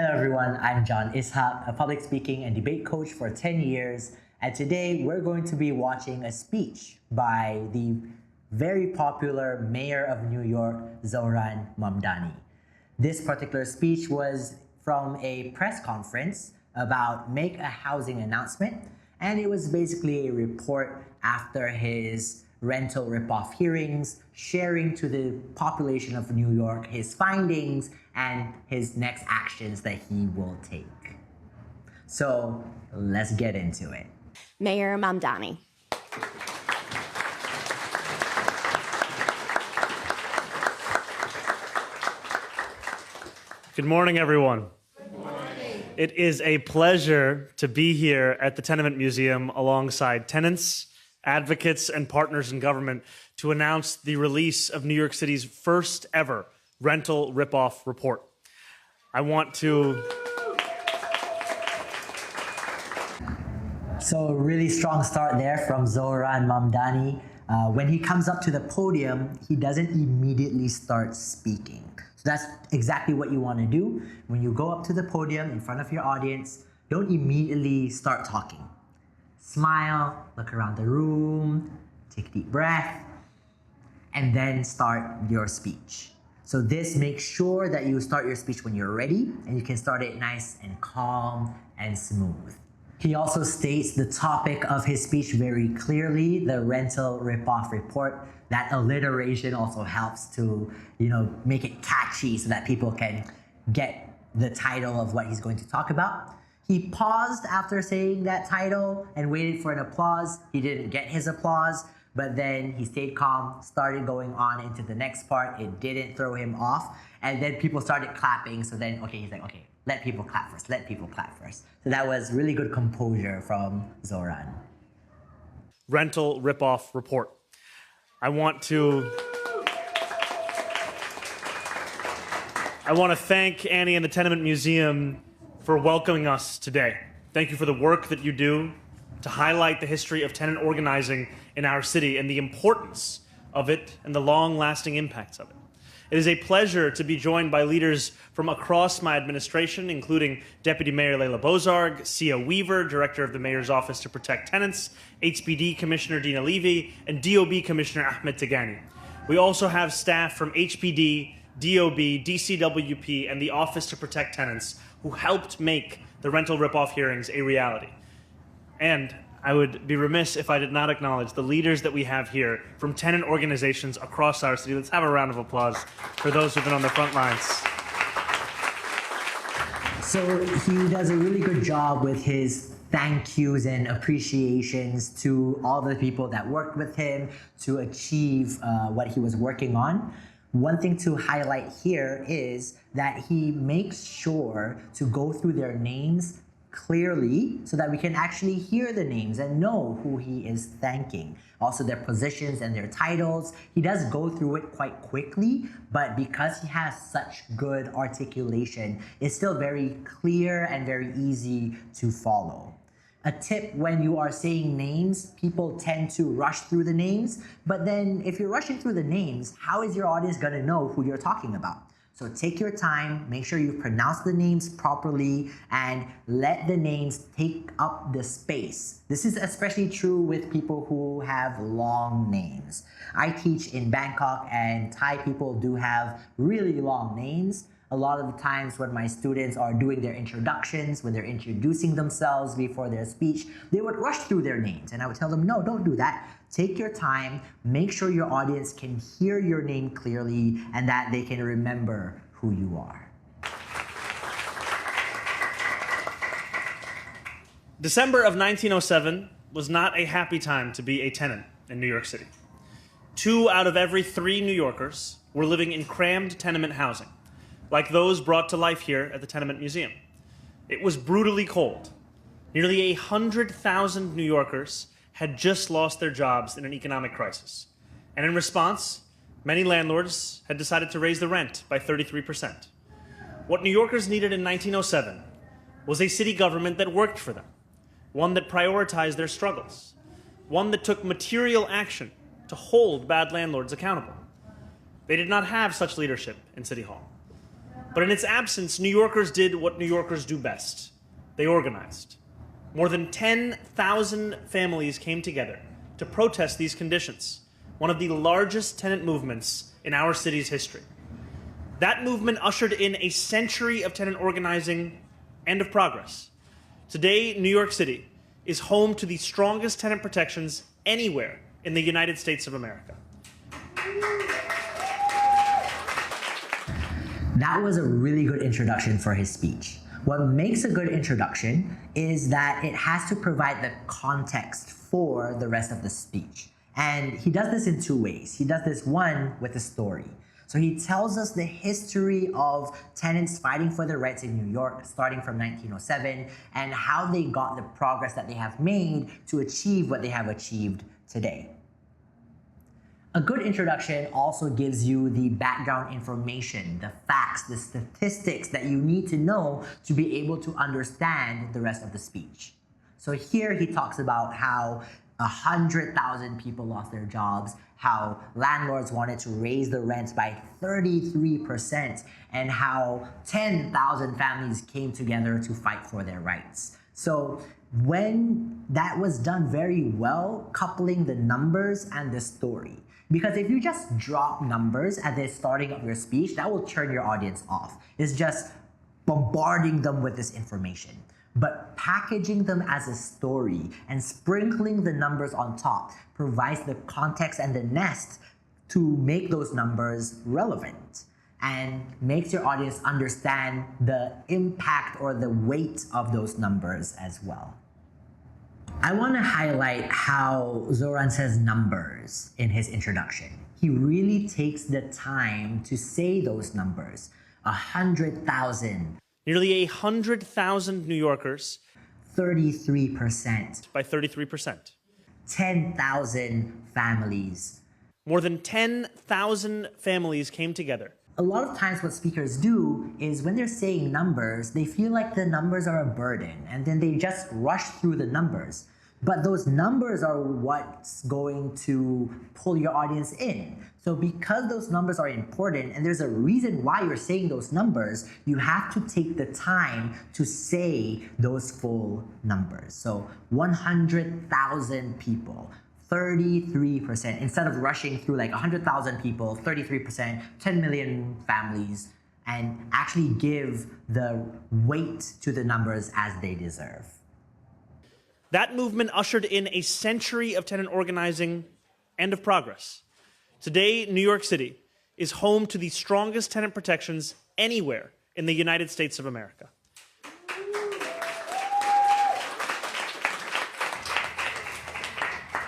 Hello everyone, I'm John Ishaq, a public speaking and debate coach for 10 years, and today we're going to be watching a speech by the very popular Mayor of New York, Zohran Mamdani. This particular speech was from a press conference about Make a Housing Announcement, and it was basically a report after his rental ripoff hearings, sharing to the population of New York his findings and his next actions that he will take. So let's get into it. Mayor Mamdani. Good morning, everyone. Good morning. It is a pleasure to be here at the Tenement Museum alongside tenants, advocates, and partners in government to announce the release of New York City's first ever rental ripoff report. I want to... So a really strong start there from Zohran Mamdani. When he comes up to the podium, he doesn't immediately start speaking. So that's exactly what you want to do. When you go up to the podium in front of your audience, don't immediately start talking. Smile, look around the room, take a deep breath, and then start your speech. So this makes sure that you start your speech when you're ready, and you can start it nice and calm and smooth. He also states the topic of his speech very clearly, the rental ripoff report. That alliteration also helps to, make it catchy so that people can get the title of what he's going to talk about. He paused after saying that title and waited for an applause. He didn't get his applause, but then he stayed calm, started going on into the next part. It didn't throw him off. And then people started clapping. So then, he's like, okay, let people clap first. Let people clap first. So that was really good composure from Zohran. Rental ripoff report. I want to thank Annie and the Tenement Museum for welcoming us today. Thank you for the work that you do to highlight the history of tenant organizing in our city and the importance of it and the long-lasting impacts of it. It is a pleasure to be joined by leaders from across my administration, including Deputy Mayor Leila Bozarg, Sia Weaver, Director of the Mayor's Office to Protect Tenants, HPD Commissioner Dina Levy, and DOB Commissioner Ahmed Tagani. We also have staff from HPD, DOB, DCWP, and the Office to Protect Tenants who helped make the rental ripoff hearings a reality. And I would be remiss if I did not acknowledge the leaders that we have here from tenant organizations across our city. Let's have a round of applause for those who've been on the front lines. So he does a really good job with his thank yous and appreciations to all the people that worked with him to achieve what he was working on. One thing to highlight here is that he makes sure to go through their names clearly so that we can actually hear the names and know who he is thanking. Also their positions and their titles. He does go through it quite quickly, but because he has such good articulation, it's still very clear and very easy to follow. A tip when you are saying names, people tend to rush through the names, but then if you're rushing through the names, how is your audience going to know who you're talking about? So take your time, make sure you pronounce the names properly, and let the names take up the space. This is especially true with people who have long names. I teach in Bangkok, and Thai people do have really long names. A lot of the times when my students are doing their introductions, when they're introducing themselves before their speech, they would rush through their names. And I would tell them, no, don't do that. Take your time, make sure your audience can hear your name clearly and that they can remember who you are. December of 1907 was not a happy time to be a tenant in New York City. 2 out of every 3 New Yorkers were living in crammed tenement housing, like those brought to life here at the Tenement Museum. It was brutally cold. Nearly 100,000 New Yorkers had just lost their jobs in an economic crisis. And in response, many landlords had decided to raise the rent by 33%. What New Yorkers needed in 1907 was a city government that worked for them, one that prioritized their struggles, one that took material action to hold bad landlords accountable. They did not have such leadership in City Hall. But in its absence, New Yorkers did what New Yorkers do best. They organized. More than 10,000 families came together to protest these conditions, one of the largest tenant movements in our city's history. That movement ushered in a century of tenant organizing and of progress. Today, New York City is home to the strongest tenant protections anywhere in the United States of America. That was a really good introduction for his speech. What makes a good introduction is that it has to provide the context for the rest of the speech. And he does this in two ways. He does this, one, with a story. So he tells us the history of tenants fighting for their rights in New York, starting from 1907, and how they got the progress that they have made to achieve what they have achieved today. A good introduction also gives you the background information, the facts, the statistics that you need to know to be able to understand the rest of the speech. So here he talks about how 100,000 people lost their jobs, how landlords wanted to raise the rents by 33%, and how 10,000 families came together to fight for their rights. So when that was done very well, coupling the numbers and the story. Because if you just drop numbers at the starting of your speech, that will turn your audience off. It's just bombarding them with this information. But packaging them as a story and sprinkling the numbers on top provides the context and the nest to make those numbers relevant and makes your audience understand the impact or the weight of those numbers as well. I want to highlight how Zohran says numbers in his introduction. He really takes the time to say those numbers. 100,000. Nearly 100,000 New Yorkers. 33%. By 33%. 10,000 families. More than 10,000 families came together. A lot of times what speakers do is when they're saying numbers, they feel like the numbers are a burden and then they just rush through the numbers. But those numbers are what's going to pull your audience in. So because those numbers are important and there's a reason why you're saying those numbers, you have to take the time to say those full numbers. So 100,000 people, 33%, instead of rushing through like 100,000 people, 33%, 10 million families, and actually give the weight to the numbers as they deserve. That movement ushered in a century of tenant organizing and of progress. Today, New York City is home to the strongest tenant protections anywhere in the United States of America.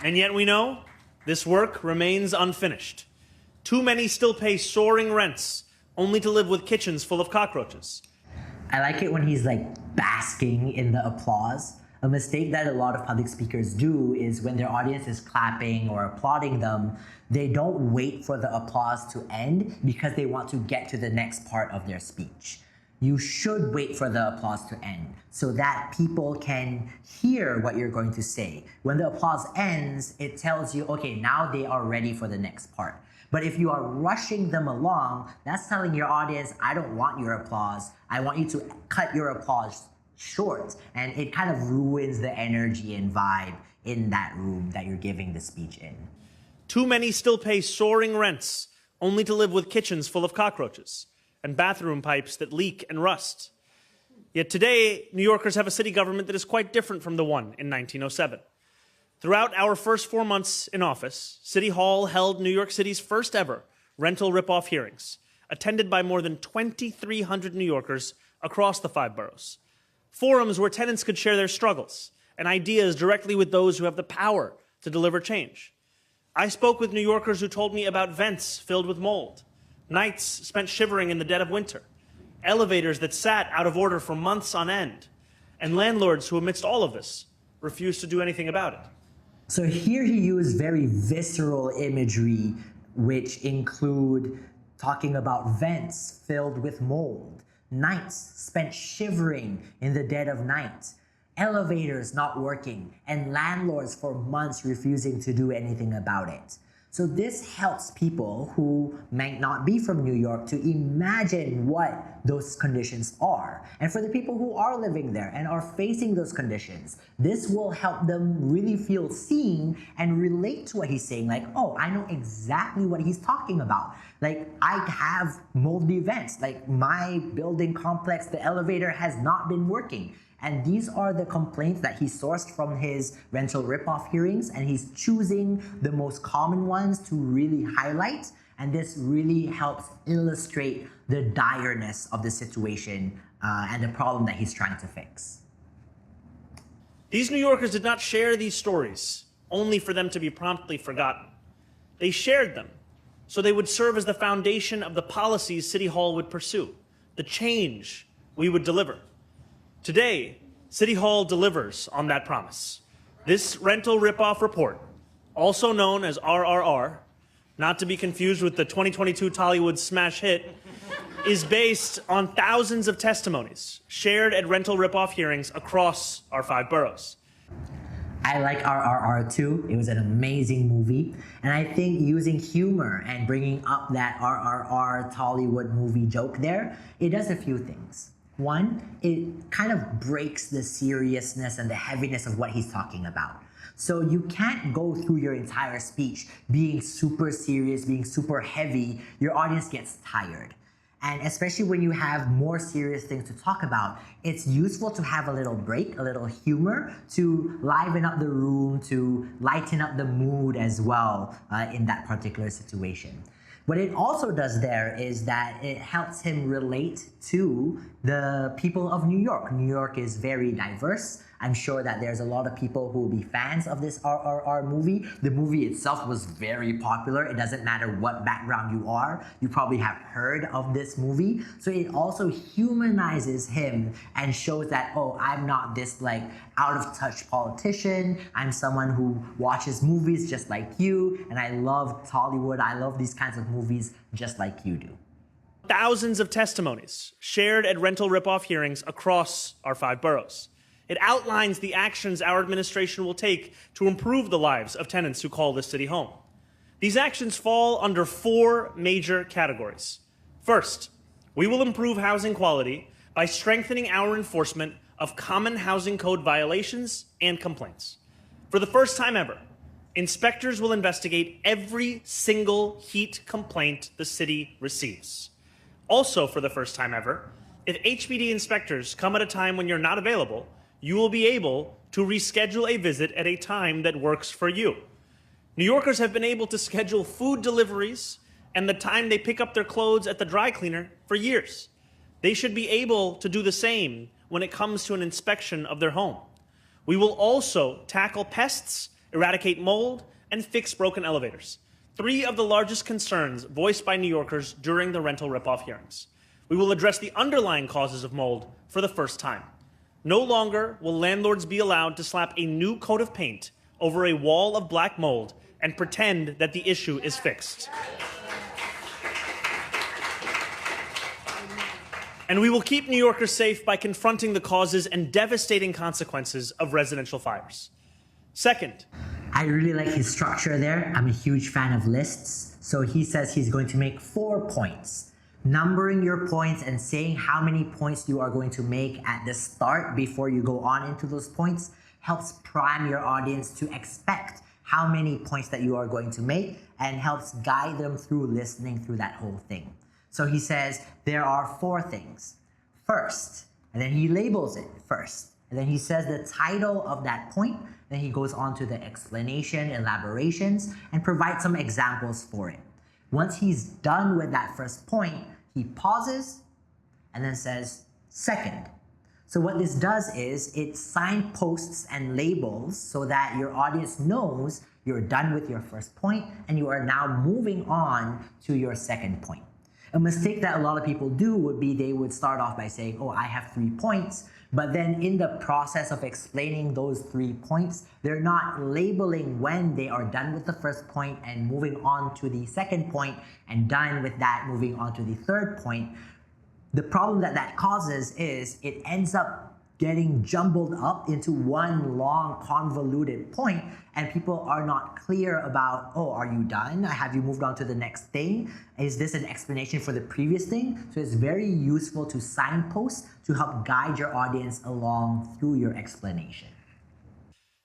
And yet we know this work remains unfinished. Too many still pay soaring rents, only to live with kitchens full of cockroaches. I like it when he's like basking in the applause. A mistake that a lot of public speakers do is when their audience is clapping or applauding them, they don't wait for the applause to end because they want to get to the next part of their speech. You should wait for the applause to end so that people can hear what you're going to say. When the applause ends, it tells you, okay, now they are ready for the next part. But if you are rushing them along, that's telling your audience, I don't want your applause. I want you to cut your applause short, and it kind of ruins the energy and vibe in that room that you're giving the speech in. Too many still pay soaring rents, only to live with kitchens full of cockroaches and bathroom pipes that leak and rust. Yet today, New Yorkers have a city government that is quite different from the one in 1907. Throughout our first 4 months in office, City Hall held New York City's first ever rental rip-off hearings, attended by more than 2,300 New Yorkers across the 5 boroughs. Forums where tenants could share their struggles and ideas directly with those who have the power to deliver change. I spoke with New Yorkers who told me about vents filled with mold, nights spent shivering in the dead of winter, elevators that sat out of order for months on end, and landlords who, amidst all of this, refused to do anything about it. So here he used very visceral imagery, which include talking about vents filled with mold, nights spent shivering in the dead of night, elevators not working, and landlords for months refusing to do anything about it. So this helps people who might not be from New York to imagine what those conditions are. And for the people who are living there and are facing those conditions, this will help them really feel seen and relate to what he's saying. Like, oh, I know exactly what he's talking about. Like, I have moldy vents. Like, my building complex, the elevator has not been working. And these are the complaints that he sourced from his rental ripoff hearings, and he's choosing the most common ones to really highlight. And this really helps illustrate the direness of the situation and the problem that he's trying to fix. These New Yorkers did not share these stories only for them to be promptly forgotten. They shared them so they would serve as the foundation of the policies City Hall would pursue, the change we would deliver. Today, City Hall delivers on that promise. This rental ripoff report, also known as RRR, not to be confused with the 2022 Tollywood smash hit, is based on thousands of testimonies shared at rental ripoff hearings across our 5 boroughs. I like RRR too. It was an amazing movie. And I think using humor and bringing up that RRR Tollywood movie joke there, it does a few things. One, it kind of breaks the seriousness and the heaviness of what he's talking about. So you can't go through your entire speech being super serious, being super heavy. Your audience gets tired. And especially when you have more serious things to talk about, it's useful to have a little break, a little humor to liven up the room, to lighten up the mood as well in that particular situation. What it also does there is that it helps him relate to the people of New York. New York is very diverse. I'm sure that there's a lot of people who will be fans of this RRR movie. The movie itself was very popular. It doesn't matter what background you are. You probably have heard of this movie. So it also humanizes him and shows that, oh, I'm not this like out of touch politician. I'm someone who watches movies just like you. And I love Tollywood. I love these kinds of movies just like you do. Thousands of testimonies shared at rental ripoff hearings across our 5 boroughs. It outlines the actions our administration will take to improve the lives of tenants who call this city home. These actions fall under 4 major categories. First, we will improve housing quality by strengthening our enforcement of common housing code violations and complaints. For the first time ever, inspectors will investigate every single heat complaint the city receives. Also, for the first time ever, if HPD inspectors come at a time when you're not available, you will be able to reschedule a visit at a time that works for you. New Yorkers have been able to schedule food deliveries and the time they pick up their clothes at the dry cleaner for years. They should be able to do the same when it comes to an inspection of their home. We will also tackle pests, eradicate mold, and fix broken elevators. 3 of the largest concerns voiced by New Yorkers during the rental ripoff hearings. We will address the underlying causes of mold for the first time. No longer will landlords be allowed to slap a new coat of paint over a wall of black mold and pretend that the issue is fixed. And we will keep New Yorkers safe by confronting the causes and devastating consequences of residential fires. Second, I really like his structure there. I'm a huge fan of lists. So he says he's going to make 4 points. Numbering your points and saying how many points you are going to make at the start before you go on into those points helps prime your audience to expect how many points that you are going to make and helps guide them through listening through that whole thing. So he says there are 4 things. First, and then he labels it first. And then he says the title of that point. Then he goes on to the explanation, elaborations, and provides some examples for it. Once he's done with that first point, he pauses and then says, second. So what this does is it signposts and labels so that your audience knows you're done with your first point and you are now moving on to your second point. A mistake that a lot of people do would be they would start off by saying, oh, I have 3 points. But then in the process of explaining those 3 points, they're not labeling when they are done with the first point and moving on to the second point and done with that, moving on to the third point. The problem that causes is it ends up getting jumbled up into one long convoluted point, and people are not clear about, oh, are you done? Have you moved on to the next thing? Is this an explanation for the previous thing? So it's very useful to signpost to help guide your audience along through your explanation.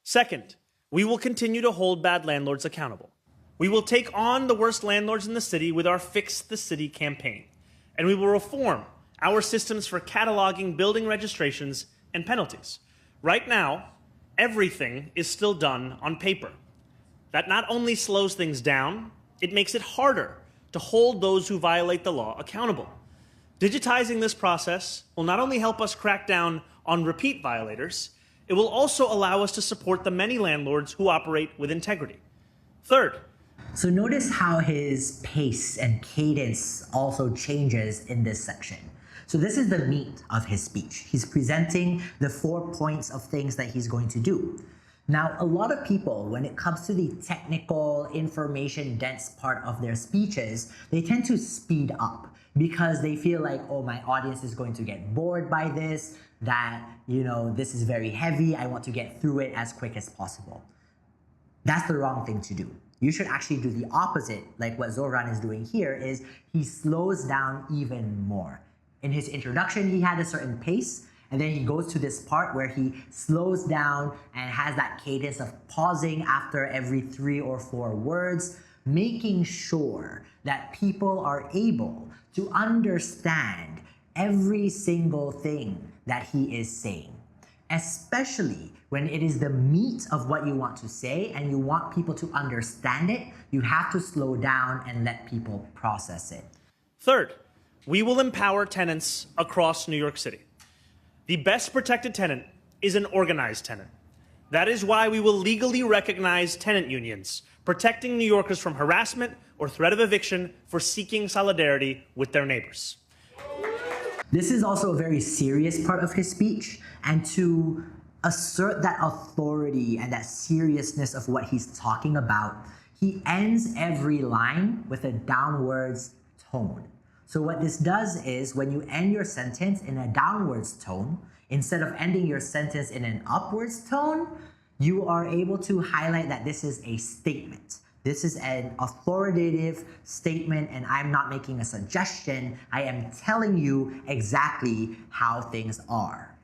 Second, we will continue to hold bad landlords accountable. We will take on the worst landlords in the city with our Fix the City campaign, and we will reform our systems for cataloging building registrations and penalties. Right now, everything is still done on paper. That not only slows things down, it makes it harder to hold those who violate the law accountable. Digitizing this process will not only help us crack down on repeat violators, it will also allow us to support the many landlords who operate with integrity. Third, so notice how his pace and cadence also changes in this section. So this is the meat of his speech. He's presenting the 4 points of things that he's going to do. Now, a lot of people, when it comes to the technical, information-dense part of their speeches, they tend to speed up because they feel like, oh, my audience is going to get bored by this, that, this is very heavy, I want to get through it as quick as possible. That's the wrong thing to do. You should actually do the opposite, like what Zohran is doing here, is he slows down even more. In his introduction, he had a certain pace, and then he goes to this part where he slows down and has that cadence of pausing after every 3 or 4 words, making sure that people are able to understand every single thing that he is saying, especially when it is the meat of what you want to say and you want people to understand it. You have to slow down and let people process it. Third, we will empower tenants across New York City. The best protected tenant is an organized tenant. That is why we will legally recognize tenant unions, protecting New Yorkers from harassment or threat of eviction for seeking solidarity with their neighbors. This is also a very serious part of his speech, and to assert that authority and that seriousness of what he's talking about, he ends every line with a downwards tone. So what this does is when you end your sentence in a downwards tone, instead of ending your sentence in an upwards tone, you are able to highlight that this is a statement. This is an authoritative statement, and I'm not making a suggestion. I am telling you exactly how things are.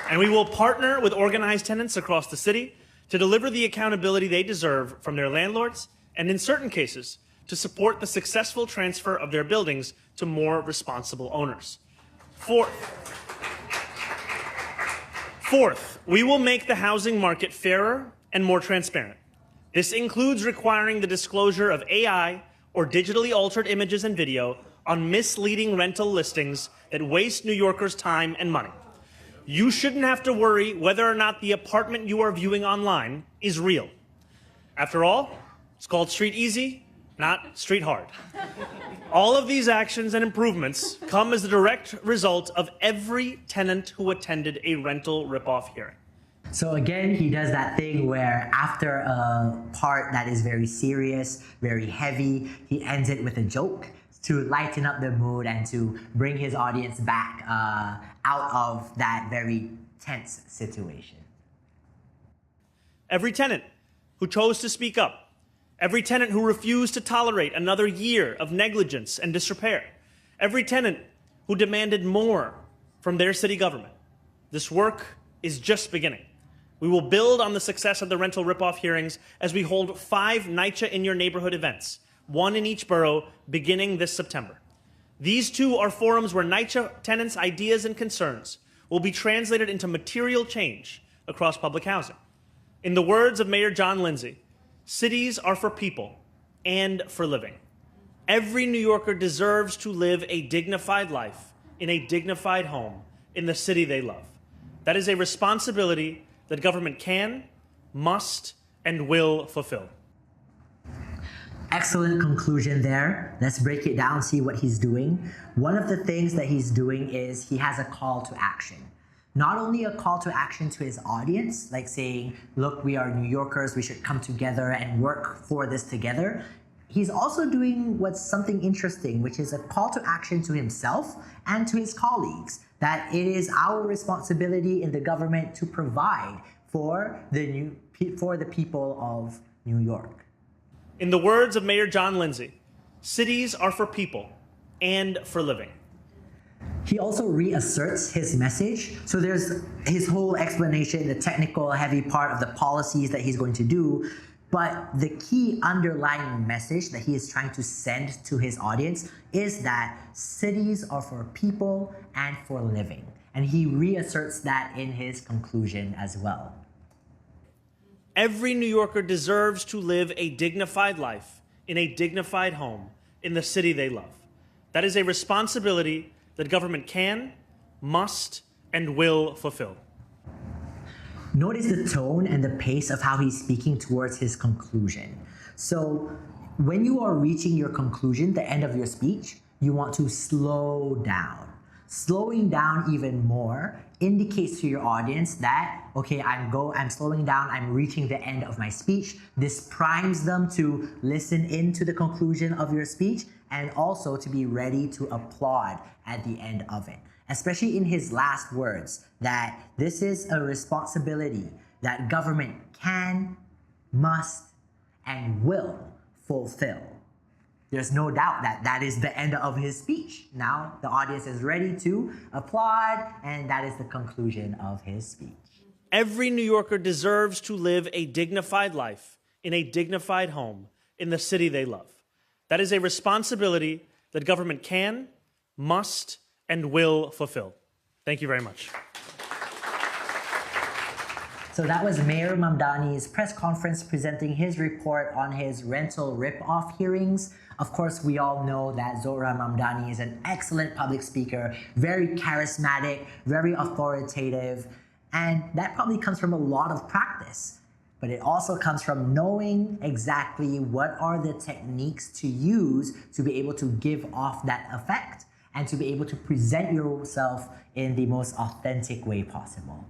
And we will partner with organized tenants across the city to deliver the accountability they deserve from their landlords, and in certain cases, to support the successful transfer of their buildings to more responsible owners. Fourth, we will make the housing market fairer and more transparent. This includes requiring the disclosure of AI or digitally altered images and video on misleading rental listings that waste New Yorkers' time and money. You shouldn't have to worry whether or not the apartment you are viewing online is real. After all, it's called Street Easy, not Street Hard. All of these actions and improvements come as a direct result of every tenant who attended a rental ripoff hearing. So again, he does that thing where after a part that is very serious, very heavy, he ends it with a joke to lighten up the mood and to bring his audience back out of that very tense situation. Every tenant who chose to speak up, every tenant who refused to tolerate another year of negligence and disrepair, every tenant who demanded more from their city government. This work is just beginning. We will build on the success of the rental ripoff hearings as we hold 5 NYCHA in Your Neighborhood events, 1 in each borough, beginning this September. These 2 are forums where NYCHA tenants' ideas and concerns will be translated into material change across public housing. In the words of Mayor John Lindsay, cities are for people and for living. Every New Yorker deserves to live a dignified life in a dignified home in the city they love. That is a responsibility that government can, must, and will fulfill. Excellent conclusion there. Let's break it down, see what he's doing. One of the things that he's doing is he has a call to action. Not only a call to action to his audience, like saying, look, we are New Yorkers, we should come together and work for this together. He's also doing what's something interesting, which is a call to action to himself and to his colleagues, that it is our responsibility in the government to provide for the people of New York. In the words of Mayor John Lindsay, cities are for people and for living. He also reasserts his message. So there's his whole explanation, the technical heavy part of the policies that he's going to do. But the key underlying message that he is trying to send to his audience is that cities are for people and for living. And he reasserts that in his conclusion as well. Every New Yorker deserves to live a dignified life in a dignified home in the city they love. That is a responsibility that government can, must, and will fulfill. Notice the tone and the pace of how he's speaking towards his conclusion. So when you are reaching your conclusion, the end of your speech, you want to slow down. Slowing down even more indicates to your audience that, okay, I'm slowing down, I'm reaching the end of my speech. This primes them to listen into the conclusion of your speech and also to be ready to applaud at the end of it. Especially in his last words, that this is a responsibility that government can, must, and will fulfill. There's no doubt that that is the end of his speech. Now the audience is ready to applaud, and that is the conclusion of his speech. Every New Yorker deserves to live a dignified life in a dignified home in the city they love. That is a responsibility that government can, must, and will fulfill. Thank you very much. So that was Mayor Mamdani's press conference presenting his report on his rental rip-off hearings. Of course, we all know that Zohran Mamdani is an excellent public speaker, very charismatic, very authoritative, and that probably comes from a lot of practice. But it also comes from knowing exactly what are the techniques to use to be able to give off that effect and to be able to present yourself in the most authentic way possible.